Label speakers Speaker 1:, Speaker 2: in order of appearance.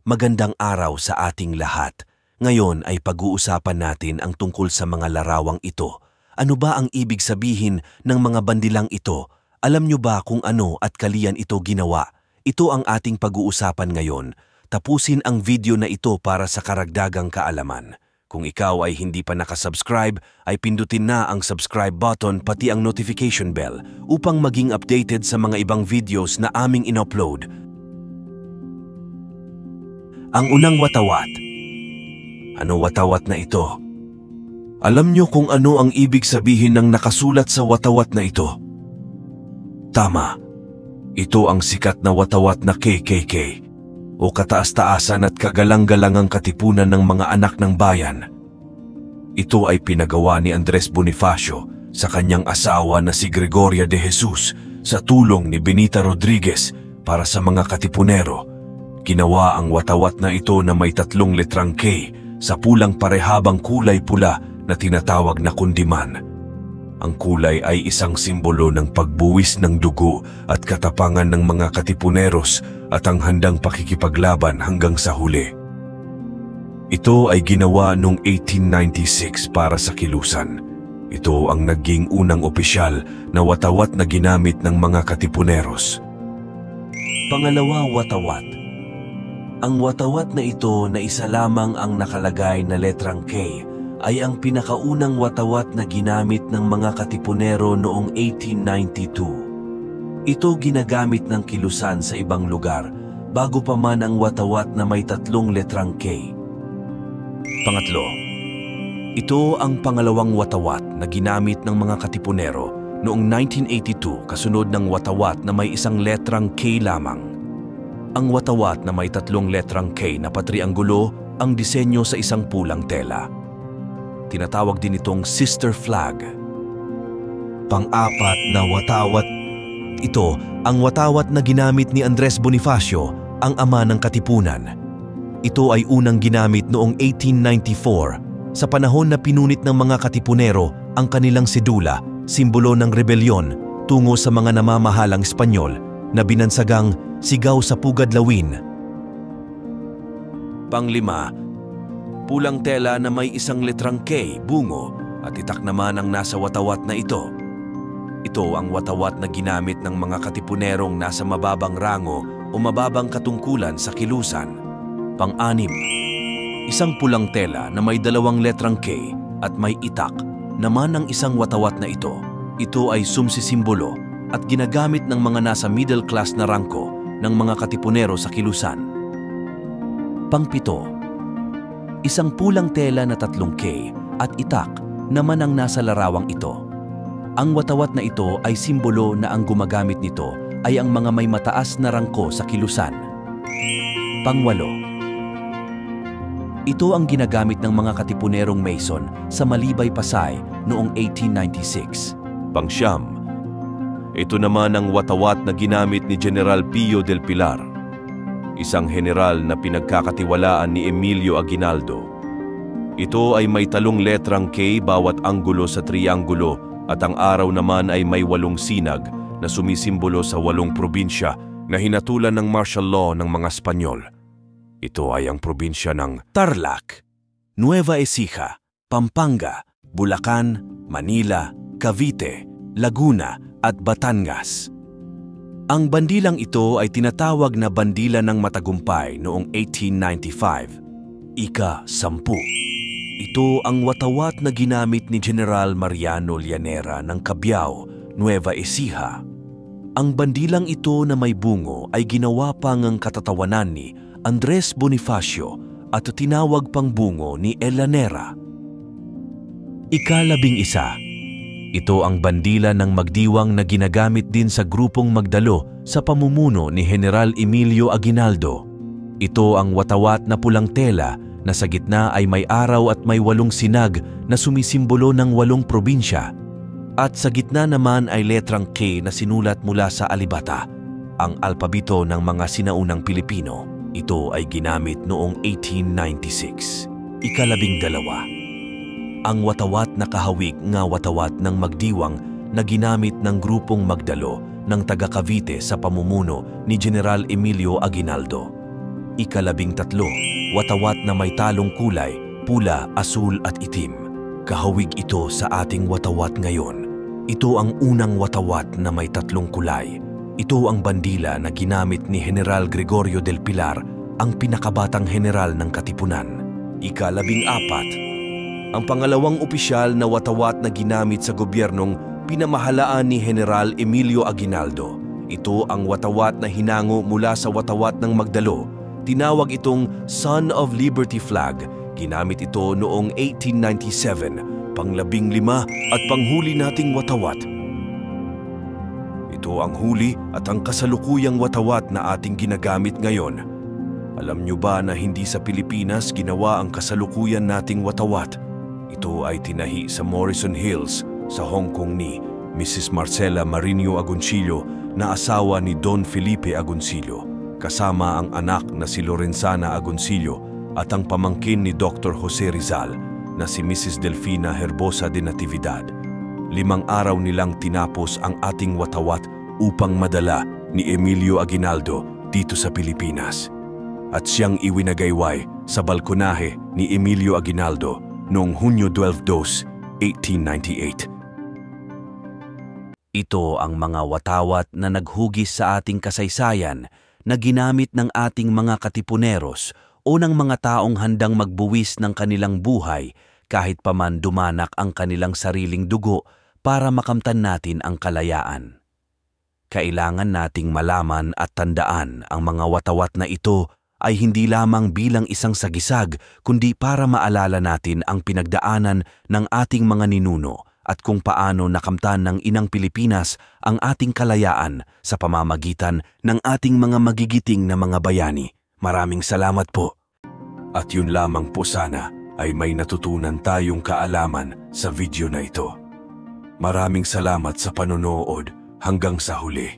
Speaker 1: Magandang araw sa ating lahat. Ngayon ay pag-uusapan natin ang tungkol sa mga larawang ito. Ano ba ang ibig sabihin ng mga bandilang ito? Alam nyo ba kung ano at kalian ito ginawa? Ito ang ating pag-uusapan ngayon. Tapusin ang video na ito para sa karagdagang kaalaman. Kung ikaw ay hindi pa nakasubscribe, ay pindutin na ang subscribe button pati ang notification bell upang maging updated sa mga ibang videos na aming in-upload. Ang unang watawat. Ano watawat na ito? Alam nyo kung ano ang ibig sabihin ng nakasulat sa watawat na ito? Tama. Ito ang sikat na watawat na KKK o kataas-taasan at kagalang-galangang katipunan ng mga anak ng bayan. Ito ay pinagawa ni Andres Bonifacio sa kanyang asawa na si Gregoria de Jesus sa tulong ni Benita Rodriguez para sa mga katipunero. Ginawa ang watawat na ito na may 3 letrang K sa pulang parehabang kulay pula na tinatawag na kundiman. Ang kulay ay isang simbolo ng pagbuwis ng dugo at katapangan ng mga katipuneros at ang handang pakikipaglaban hanggang sa huli. Ito ay ginawa noong 1896 para sa kilusan. Ito ang naging unang opisyal na watawat na ginamit ng mga katipuneros. Pangalawa, watawat. Ang watawat na ito na isa lamang ang nakalagay na letrang K ay ang pinakaunang watawat na ginamit ng mga katipunero noong 1892. Ito ginagamit ng kilusan sa ibang lugar bago pa man ang watawat na may 3 letrang K. Pangatlo, ito ang pangalawang watawat na ginamit ng mga katipunero noong 1982 kasunod ng watawat na may 1 letrang K lamang. Ang watawat na may 3 letrang K na patrianggulo ang disenyo sa isang pulang tela. Tinatawag din itong sister flag. Pang-apat na watawat. Ito ang watawat na ginamit ni Andres Bonifacio, ang ama ng katipunan. Ito ay unang ginamit noong 1894 sa panahon na pinunit ng mga katipunero ang kanilang sedula, simbolo ng rebelyon tungo sa mga namamahalang Espanyol na binansagang Sigaw sa Pugad Lawin. Panglima, pulang tela na may 1 letrang K, bungo, at itak naman ang nasa watawat na ito. Ito ang watawat na ginamit ng mga katipunerong nasa mababang rango o mababang katungkulan sa kilusan. Pang-anim, 1 pulang tela na may 2 letrang K at may itak naman ang isang watawat na ito. Ito ay sumsisimbolo at ginagamit ng mga nasa middle class na rangko ng mga katipunero sa kilusan. Pang-7, 1 pulang tela na 3 K at itak naman ang nasa larawang ito. Ang watawat na ito ay simbolo na ang gumagamit nito ay ang mga may mataas na rangko sa kilusan. Pang-8, ito ang ginagamit ng mga katipunerong Mason sa Malibay, Pasay noong 1896. Pang-9, ito naman ang watawat na ginamit ni General Pio del Pilar, isang general na pinagkakatiwalaan ni Emilio Aguinaldo. Ito ay may 3 letrang K bawat anggulo sa trianggulo at ang araw naman ay may 8 sinag na sumisimbolo sa 8 probinsya na hinatulan ng martial law ng mga Espanyol. Ito ay ang probinsya ng Tarlac, Nueva Ecija, Pampanga, Bulacan, Manila, Cavite, Laguna at Batangas. Ang bandilang ito ay tinatawag na bandila ng matagumpay noong 1895. Ika-10. Ito ang watawat na ginamit ni General Mariano Llanera ng Cabiao, Nueva Ecija. Ang bandilang ito na may bungo ay ginawa pang ang katatawanan ni Andres Bonifacio at tinawag pang bungo ni Llanera. Ika-11. Ito ang bandila ng magdiwang na ginagamit din sa grupong magdalo sa pamumuno ni General Emilio Aguinaldo. Ito ang watawat na pulang tela na sa gitna ay may araw at may 8 sinag na sumisimbolo ng 8 probinsya. At sa gitna naman ay letrang K na sinulat mula sa alibata, ang alpabito ng mga sinaunang Pilipino. Ito ay ginamit noong 1896. Ika-12. Ang watawat na kahawig nga watawat ng magdiwang na ginamit ng grupong magdalo ng taga Cavite sa pamumuno ni General Emilio Aguinaldo. 13, watawat na may talong kulay, pula, asul at itim. Kahawig ito sa ating watawat ngayon. Ito ang unang watawat na may 3 kulay. Ito ang bandila na ginamit ni General Gregorio del Pilar, ang pinakabatang general ng Katipunan. 14, ang pangalawang opisyal na watawat na ginamit sa gobyernong pinamahalaan ni General Emilio Aguinaldo. Ito ang watawat na hinango mula sa watawat ng Magdalo. Tinawag itong Son of Liberty Flag. Ginamit ito noong 1897, pang-15 at panghuli nating watawat. Ito ang huli at ang kasalukuyang watawat na ating ginagamit ngayon. Alam nyo ba na hindi sa Pilipinas ginawa ang kasalukuyan nating watawat? Ito ay tinahi sa Morrison Hills sa Hong Kong ni Mrs. Marcela Marinho Agoncillo na asawa ni Don Felipe Agoncillo, kasama ang anak na si Lorenzana Agoncillo at ang pamangkin ni Dr. Jose Rizal na si Mrs. Delfina Herbosa de Natividad. 5 araw nilang tinapos ang ating watawat upang madala ni Emilio Aguinaldo dito sa Pilipinas. At siyang iwinagayway sa balkonahe ni Emilio Aguinaldo noong Hunyo 12, 1898. Ito ang mga watawat na naghugis sa ating kasaysayan na ginamit ng ating mga katipuneros o ng mga taong handang magbuwis ng kanilang buhay kahit paman dumanak ang kanilang sariling dugo para makamtan natin ang kalayaan. Kailangan nating malaman at tandaan ang mga watawat na ito ay hindi lamang bilang isang sagisag kundi para maalala natin ang pinagdaanan ng ating mga ninuno at kung paano nakamtan ng Inang Pilipinas ang ating kalayaan sa pamamagitan ng ating mga magigiting na mga bayani. Maraming salamat po. At yun lamang po sana ay may natutunan tayong kaalaman sa video na ito. Maraming salamat sa panonood hanggang sa huli.